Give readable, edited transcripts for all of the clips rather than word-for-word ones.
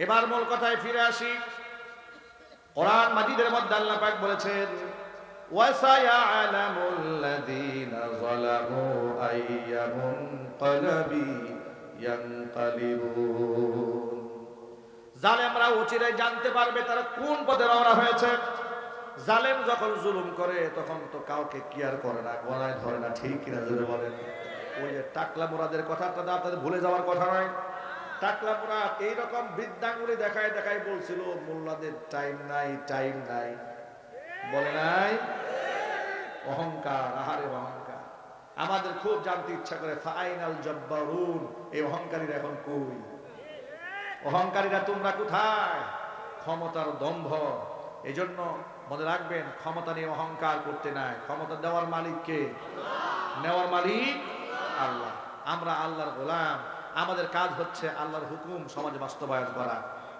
এবার মূল কথায় ফিরে আসি। কোরআন মাজিদের মধ্যে আল্লাহ পাক বলেছেন, ওয়াসায়ালামুল লাযীনা যালামু আইয়া মুনকালাবি ইয়ানকালিবুন। জালেমরা অচিরেই জানতে পারবে তারা কোন পথে রওনা হয়েছে। জালেম যখন জুলুম করে তখন তো কাউকে কেয়ার করে না, গলায় ধরে না, ঠিক কিনা জোরে বলেন? ওই যে টাকলা মুরাদের কথাটা আপনাদের ভুলে যাওয়ার কথা নয়। টাকলা মুরাদ এইরকম বৃদ্ধাঙ্গুলি দেখায় দেখায় বলছিল মোল্লাদের টাইম নাই, টাইম নাই, বলে নাই? অহংকার, আহারে অহংকার। আমাদের খুব জানতে ইচ্ছা করে ফাইনাল জব্বারুন, এই অহংকারীরা এখন কই? অহংকারীরা তোমরা কোথায়? ক্ষমতার দম্ভ। এই জন্য মনে রাখবেন, ক্ষমতা নিয়ে অহংকার করতে নাই। ক্ষমতা দেওয়ার মালিক কে? নেওয়ার মালিক আল্লাহ। আমরা আল্লাহর গোলাম। আমাদের কাজ হচ্ছে আল্লাহর হুকুম সমাজে বাস্তবায়ন করা।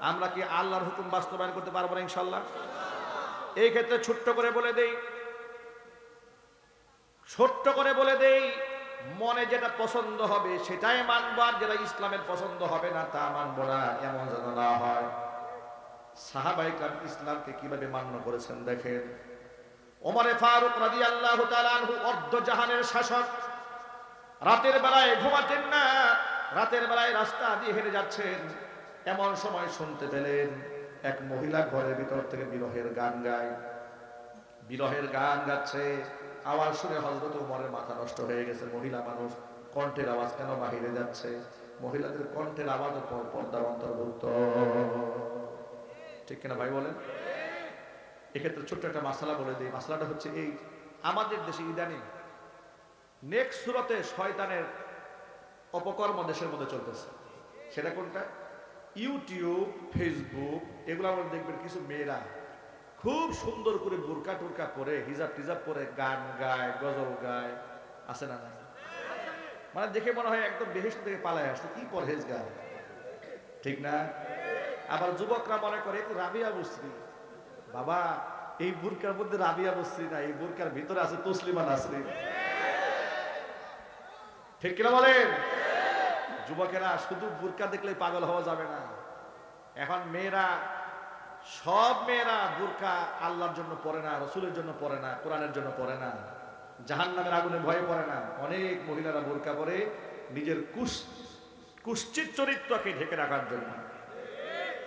আমরা কি আল্লাহর হুকুম বাস্তবায়ন করতে পারবো না ইনশাল্লাহ? এই ক্ষেত্রে ছোট্ট করে বলে দেই, মনে যেটা পছন্দ হবে সেটাই মানবো, আর যেটা ইসলামের পছন্দ হবে না তা মানবো না, এমন যেন না হয়। সাহাবায়ে কেরাম ইসলামকে কিভাবে মান্য করেছেন দেখেন। ওমরে ফারুক রাদিয়াল্লাহু তাআলা আনহু অর্ধ জাহানের শাসক। রাতের বেলায় ঘুমাতেন না, রাতের বেলায় রাস্তা দিয়ে হেঁটে যাচ্ছেন, এমন সময় শুনতে পেলেন এক মহিলা ঘরের ভিতর থেকে বিরহের গান গায়। বিরহের গান গাচ্ছে, আওয়াজ শুনে হযরত ওমরের মাথা নষ্ট হয়ে গেছে। মহিলা মানুষ, কণ্ঠের আওয়াজ কেন বাহিরে যাচ্ছে? মহিলাদের কণ্ঠের আওয়াজ পর্দার অন্তর্ভুক্ত, ঠিক কিনা ভাই বলেন? এক্ষেত্রে ছোট্ট একটা মাসালা বলে দিই। মাসালাটা হচ্ছে এই, আমাদের দেশে ইদানিং নেক্সট সুরতে শয়তানের অপকর্ম দেশের মধ্যে চলতেছে। সেটা কোনটা? ইউটিউব, ফেসবুক, এগুলো আমরা দেখবেন কিছু মেয়েরা খুব সুন্দর করে বোরকা টোরকা পরে, হিজাব টিজাব পরে গান গায়, গজল গায়, আছে না নাই? মানে দেখে মনে হয় একদম বেহেশত থেকে পালায় আসছে, কি পরহেজ গায়, ঠিক না? আবার যুবকরা মনে করে রাবিয়া বসরি। বাবা, এই বোরকার মধ্যে রাবিয়া বসরি না, এই বোরকার ভিতরে আছে তসলিমা নাসরিন, ঠিক কিনা বলেন? যুবকেরা শুধু বোরকা দেখলে পাগল হওয়া যাবে না। এখন মেয়েরা, সব মেয়েরা বোরকা আল্লাহর জন্য পরে না, রসুলের জন্য পরে না, কোরআনের জন্য পরে না, জাহান্নামের আগুনে ভয়ে পড়ে না। অনেক মহিলারা বোরকা পরে নিজের কুশ্চিত চরিত্রকে ঢেকে রাখার জন্য,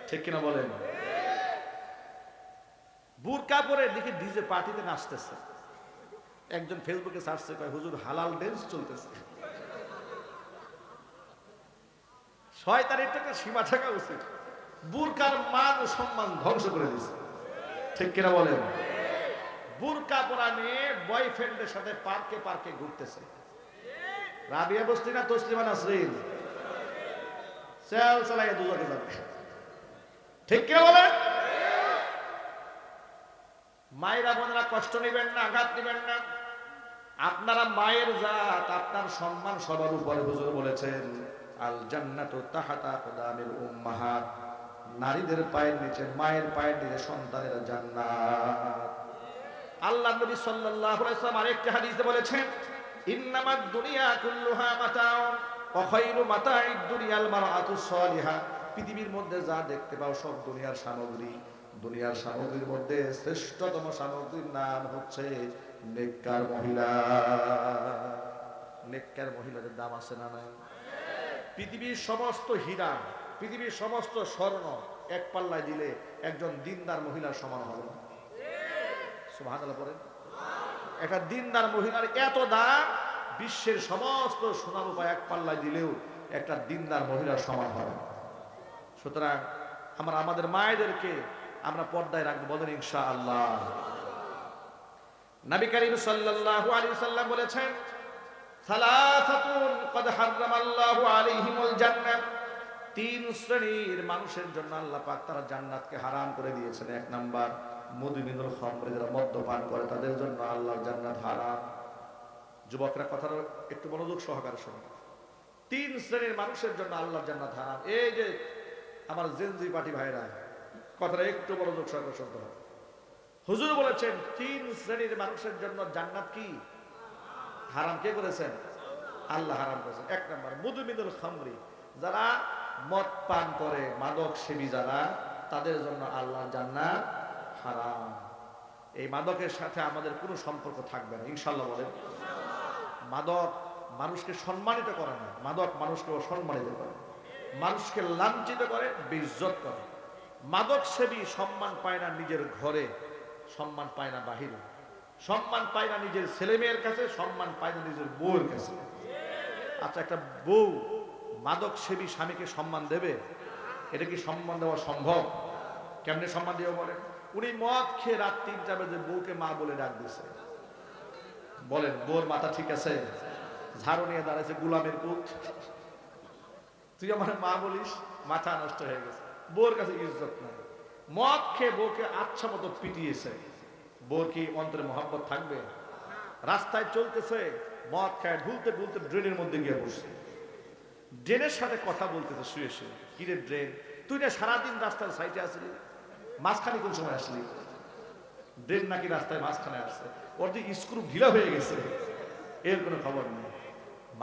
ঠিক কিনা বলেন? বোরকা পরে দেখি ডিজে পার্টিতে নাচতেছে। একজন ফেসবুকে সার্চে কয়, হুজুর হালাল ড্যান্স চলতেছে। শয়তানের একটা সীমা থাকা উচিত। বোরকার মান ও সম্মান ধ্বংস করে দিচ্ছে, ঠিক কিনা বলেন? বোরকা পরা মেয়ে বয়ফ্রেন্ডের সাথে পার্কে পার্কে ঘুরতেছে। রাবিয়া বস্তি না তসলিমা নাসরিন? সেল চালাইয়া দুজনে যাবে, ঠিক কিনা বলেন? মায়েরা বোনেরা কষ্ট নেবেন না, আঘাত নেবেন না। আপনারা মায়ের জাত, আপনার সম্মান সবার উপরে। হুজুর বলেছেন, আল জান্নাতু তাহাতা আকদামিল উম্মাহাত, নারীদের পায়ের নিচে, মায়ের পায়ের নিচে সন্তানের জান্নাত। আল্লাহ নবী সাল্লাল্লাহু আলাইহি ওয়াসাল্লাম আরেকটি হাদিসে বলেছেন, ইন্নামাদ দুনিয়া কুল্লুহা মাতাউন ওয়া খায়রু মাতাঈদ দুনিয়াল মারআতুস সালিহা। পৃথিবীর মধ্যে যা দেখতে পাও সব দুনিয়ার সামগ্রী। দুনিয়ার সামগ্রীর মধ্যে শ্রেষ্ঠতম সামগ্রীর নাম হচ্ছে নেককার মহিলা। নেককার মহিলাদের দাম আছে না নাই? পৃথিবীর সমস্ত হীরা, পৃথিবীর সমস্ত স্বর্ণ এক পাল্লায় দিলে একজন দিনদার মহিলার সমান হবে না। সুবহানাল্লাহ বলেন। একটা দিনদার মহিলার এত দাম, বিশ্বের সমস্ত সোনা রূপা এক পাল্লায় দিলেও একটা দিনদার মহিলার সমান হবে না। সুতরাং আমরা আমাদের মায়েদেরকে আমরা পর্দায় রাখবো, বলেন ইনশাআল্লাহ। নবী করিম সাল্লাল্লাহু আলাইহি সাল্লাম বলেছেন, সালাসাতুন ক্বাদ হারামাল্লাহু আলাইহিমুল জান্নাহ। তিন শ্রেণীর মানুষের জন্য আল্লাহ পাক তারা জান্নাতকে হারাম করে দিয়েছেন। এক নাম্বার, মুদমিনুল খামর, যারা মদ্যপান করে তাদের জন্য আল্লাহর জান্নাত হারাম। যুবকরা কথাটা একটু মনোযোগ সহকারে শুনুন। তিন শ্রেণীর মানুষের জন্য আল্লাহর জান্নাত হারাম। এই যে আমার জেনজি পার্টি ভাইরা, কথাটা একটু মনোযোগ সহকারে শুনতে হবে। হুজুর বলেছেন তিন শ্রেণীর মানুষের জন্য জান্নাত কি হারাম। কে করেছেন? আল্লাহ হারাম করেছেন। এক নাম্বার, মুদমিনুল খামরি, যারা মদ পান করে মাদক সেবী যারা, তাদের জন্য আল্লাহর জান্নাত হারাম। এই মাদকের সাথে আমাদের কোনো সম্পর্ক থাকবে না ইনশাআল্লাহ বলেন। মাদক মানুষকে সম্মানিত করে না, মাদক মানুষকে অসম্মানিত করে, মানুষকে লাঞ্ছিত করে, বেইজ্জত করে। মাদক সেবী সম্মান পায় না নিজের ঘরে, সম্মান পায় না বাহিরে, সম্মান পায় না নিজের ছেলে মেয়ের কাছে, সম্মান পায় না নিজের বউয়ের কাছে। আচ্ছা, একটা বউ মাদক সেবী স্বামীকে সম্মান দেবে? এটা কি সম্মান দেওয়া সম্ভব? কেমনে সম্মান দেওয়া বলেন? উনি মদ খেয়ে রাত 3টা বাজে বউকে মা বলে ডাক দিছে। বলেন বউর মাথা ঠিক আছে? ঝাড়ু নিয়ে দাঁড়াইছে, গোলামের পুত, তুই আমার মা বলিস? মাথা নষ্ট হয়ে গেছে, বউর কাছে ইজ্জত নাই। মদ খেয়ে বউকে আচ্ছা মতো পিটিয়েছে, বউর কি অন্তরে মহব্বত থাকবে? রাস্তায় চলতেছে, মদ খায় ঢুলতে ঢুলতে ড্রেনের মধ্যে গিয়ে বসছে, ড্রেনের সাথে কথা বলতেছে শুয়ে শুয়ে। কিরে ড্রেন, তুই না সারাদিন রাস্তার সাইডে আসলি, মাঝখানে কোন সময় আসলি? ড্রেন নাকি রাস্তায় মাঝখানে আসছে, ওর যে স্ক্রু ঢিলা হয়ে গেছে, এর কোনো খবর নেই।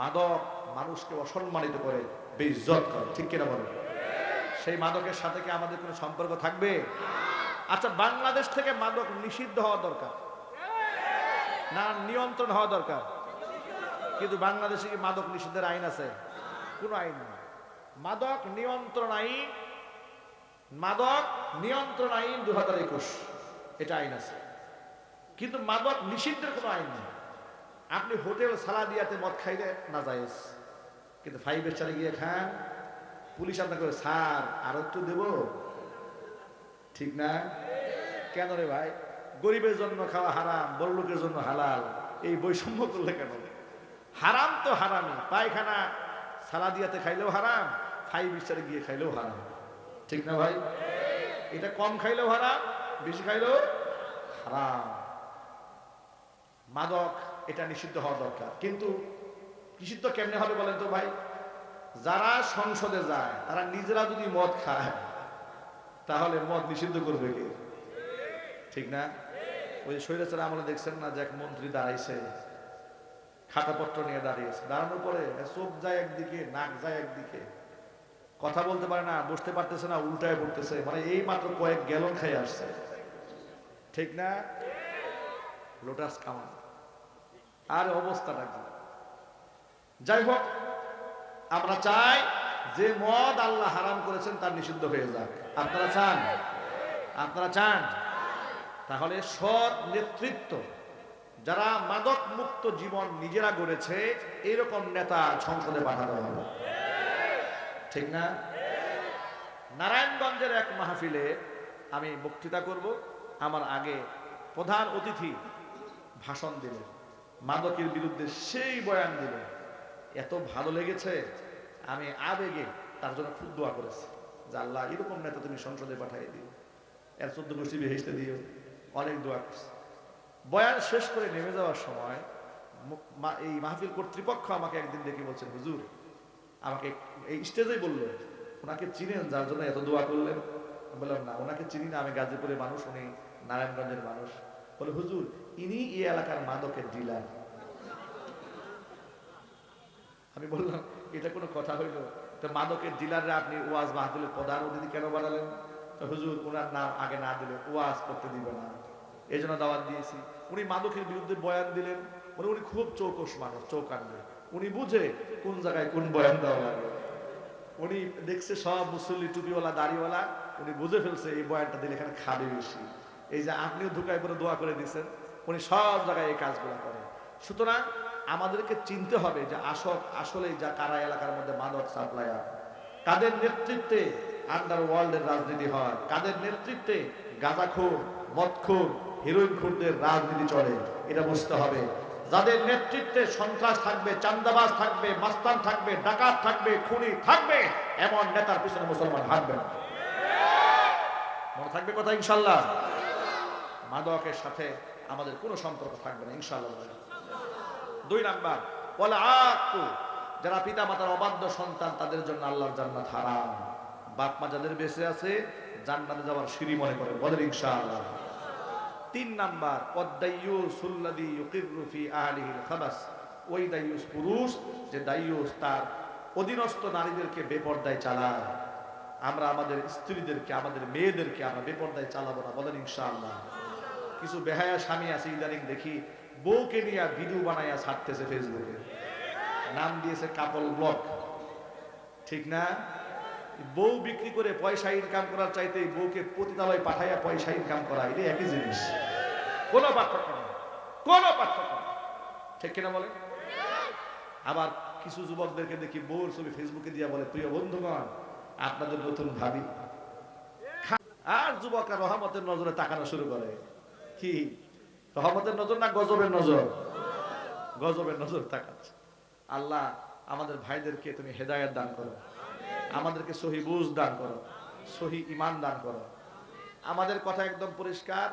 মাদক মানুষকে অসম্মানিত করে, বেইজ্জত করে, ঠিক কিনা বলেন? সেই মাদকের সাথে কি আমাদের কোনো সম্পর্ক থাকবে? আচ্ছা, বাংলাদেশ থেকে মাদক নিষিদ্ধ হওয়া দরকার না নিয়ন্ত্রণ হওয়া দরকার? কিন্তু বাংলাদেশে কি মাদক নিষিদ্ধের আইন আছে? কোনো আইন নেই। মাদক নিয়ন্ত্রণ আইন, মাদক নিয়ন্ত্রণ আইন 2021 এটা আইন আছে, কিন্তু মাদক নিষিদ্ধের কোনো আইন নেই। আপনি হোটেল সালাদিয়াতে মদ খাইলে না জায়েজ, কিন্তু 5 স্টারে গিয়ে খান, পুলিশ আপনাকে স্যার আর একটু দেব, ঠিক না? কেন রে ভাই? গরিবের জন্য খাওয়া হারাম, বড় লোকের জন্য হালাল, এই বৈষম্য করলে কেন? হারাম তো হারামই, পায়খানা সালাদিয়াতে খাইলেও হারাম, 5 স্টারে গিয়ে খাইলেও হারাম, ঠিক না ভাই? এটা কম খাইলেও হারাম, বেশি খাইলেও হারাম। মাদক এটা নিষিদ্ধ হওয়া দরকার, কিন্তু নিষিদ্ধ কেমনে হবে বলেন তো ভাই? যারা সংসদে যায় তারা নিজেরা যদি মদ খায়, তাহলে মদ নিষিদ্ধ করবে কে? ঠিক না? ওই স্বৈরাচার আমলে দেখছেন না যে এক মন্ত্রী দাঁড়াইছে, খাতাপত্র নিয়ে দাঁড়িয়েছে, দাঁড়ানোর পরে চোখ যায় একদিকে, নাক যায় একদিকে, কথা বলতে পারে না, বসতে পারতেছে না, উল্টায় পড়তেছে, মানে এই মাত্র কয়েক গ্যালন খেয়ে আসছে, ঠিক না? লোটাস কামান, আর অবস্থাটা কি? যাই হোক, আমরা চাই যে মদ আল্লাহ হারাম করেছেন তার নিষিদ্ধ হয়ে যাক। আপনারা চান? আপনারা চান? তাহলে সৎ নেতৃত্ব, যারা মাদক মুক্ত জীবন নিজেরা গড়েছে, এইরকম নেতা সংসদে পাঠাতে হবে, ঠিক না? নারায়ণগঞ্জের এক মাহফিলে আমি বক্তৃতা করব, আমার আগে প্রধান অতিথি ভাষণ দিলেন, মাদকের বিরুদ্ধে সেই বয়ান দিলেন, এত ভালো লেগেছে, আমি আবেগে তার জন্য খুব দোয়া করেছি যে আল্লাহ এরকম নেতা তুমি সংসদে পাঠিয়ে দিও, এর 14 গোষ্ঠী বেহেশতে দিও, অনেক দোয়া করছি। বয়ান শেষ করে নেমে যাওয়ার সময় এই মাহফিল কর্তৃপক্ষ আমাকে একদিন দেখে বলছেন, হুজুর, আমাকে এই স্টেজেই বললেন, ওনাকে চিনেন যার জন্য এত দোয়া করলেন? বললাম না, ওনাকে চিনি না, আমি গাজীপুরের মানুষ, উনি নারায়ণগঞ্জের মানুষ। বলে হুজুর, ইনি এই এলাকার মাদকের ডিলার। আমি বললাম এটা কোনো কথা হইল? তো মাদকের ডিলাররা আপনি ওয়াজ মাহফিলের প্রধান অতিথি কেন বানালেন? তো হুজুর, ওনার নাম আগে না দিলে ওয়াজ করতে দিবে না, এই জন্য দাওয়াত দিয়েছি। উনি মাদকের বিরুদ্ধে বয়ান দিলেন, উনি খুব চৌকস মানুষ, চৌকান্নে, উনি বুঝে কোন জায়গায় কোন বয়ান দেওয়া লাগে। উনি দেখছে সব মুসল্লি টুপিওয়ালা দাড়িওয়ালা, উনি বুঝে ফেলছে এই বয়ানটা দিলে এখানে খাবে বেশি। এই যে আপনিও ধুকায় পরে দোয়া করে দিচ্ছেন, উনি সব জায়গায় এই কাজগুলো করেন। সুতরাং আমাদেরকে চিনতে হবে যে আসলে যা কারা এলাকার মধ্যে মাদক সাপ্লায়ার, কাদের নেতৃত্বে আন্ডার ওয়ার্ল্ডের রাজনীতি হয়, কাদের নেতৃত্বে গাঁজাখোর, মদখোর, হিরোইনখোরদের রাজনীতি চলে, এটা বুঝতে হবে। যাদের নেতৃত্বে সন্ত্রাস থাকবে, চান্দাবাজ থাকবে, মাস্তান থাকবে, ডাকাত থাকবে, খুনি থাকবে, এমন নেতার পিছনে মুসলমান হাঁটবে না। মনে থাকবে কথা ইনশাল্লাহ? মাদকের সাথে আমাদের কোনো সম্পর্ক থাকবে না ইনশাল্লাহ। 2 নাম্বার, ওয়াল আক্কু, যারা পিতা মাতার অবাধ্য সন্তান, তাদের জন্য আল্লাহর জান্নাত হারাম। বাপ মা যাদের বেঁচে আছে জান্নাতে যাওয়ার সিঁড়ি মনে করে, বলেন ইনশাআল্লাহ। 3 নাম্বার, ওয়াদ-দাইয়ুসুল্লাযী ইউকিররু ফি আহলিহিল খাবাস, ওই দাইয়ুস পুরুষ যে দাইয়ুস তার অধীনস্থ নারীদেরকে বেপরদায় চালায়, আমরা আমাদের স্ত্রীদেরকে, আমাদের মেয়েদেরকে আমরা বেপরদায় চালাবো না, বলেন ইনশাআল্লাহ। কিছু বেহায়া স্বামী আছে ইদানিং দেখি বউকে নিয়ে ভিডিও বানাইয়া ছাড়তেছে ফেসবুকে, নাম দিয়েছে কাপল ব্লগ, ঠিক না? বউ বিক্রি করে পয়সা ইনকাম করার চাইতে বউকে পতিতালয় পাঠাইয়া পয়সা ইনকাম করা, এটা একই জিনিস, কোনো পার্থক্য নেই, কোনো পার্থক্য নেই, ঠিক কিনা বলে? আবার কিছু যুবকদেরকে দেখি বউর ছবি ফেসবুকে দিয়া বলে, প্রিয় বন্ধুগণ আপনাদের নতুন ভাবি। আর যুবকরা রহমতের নজরে তাকানো শুরু করে। কি রহমতের নজর না গজবের নজর? গজবের নজর তাকাচ্ছে। আল্লাহ আমাদের ভাইদেরকে তুমি হেদায়েত দান করো, আমাদেরকে সহি বুঝ দান করো, সহি ঈমান দান করো। আমাদের কথা একদম পরিষ্কার,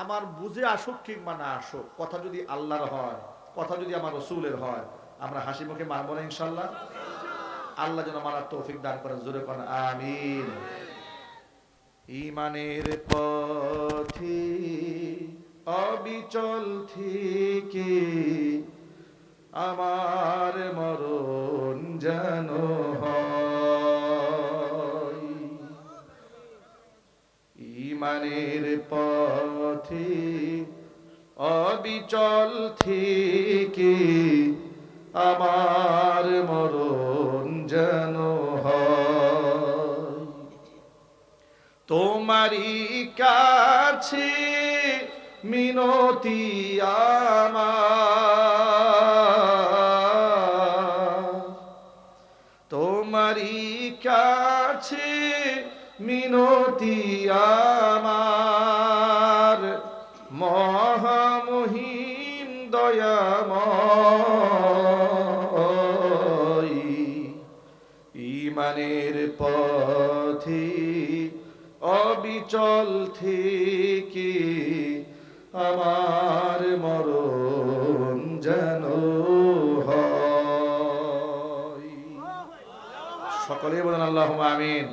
আমার বুঝে আসুক কিংবা না আসুক, কথা যদি আল্লাহর হয়, কথা যদি আমার রসুলের হয়, আমরা হাসি মুখে মানব না ইনশাআল্লাহ। আল্লাহ যেন মানার তৌফিক দান করেন, জোরে কোন আমিন। ঈমানের পথে অবিচল থেকে আমার মরণ যেন হয়, ঈমানের পথে অবিচল থেকে আমার মরণ যেন হয়, তোমারই কাছে মিনতি আমার, তোমারই কাছে মিনতি আমার, মহামহিম দয়াময়, ঈমানের পথে অবিচল থেকে আমার মরণ যেন হয়। সকলেই বলেন আল্লাহুম্মা আমিন।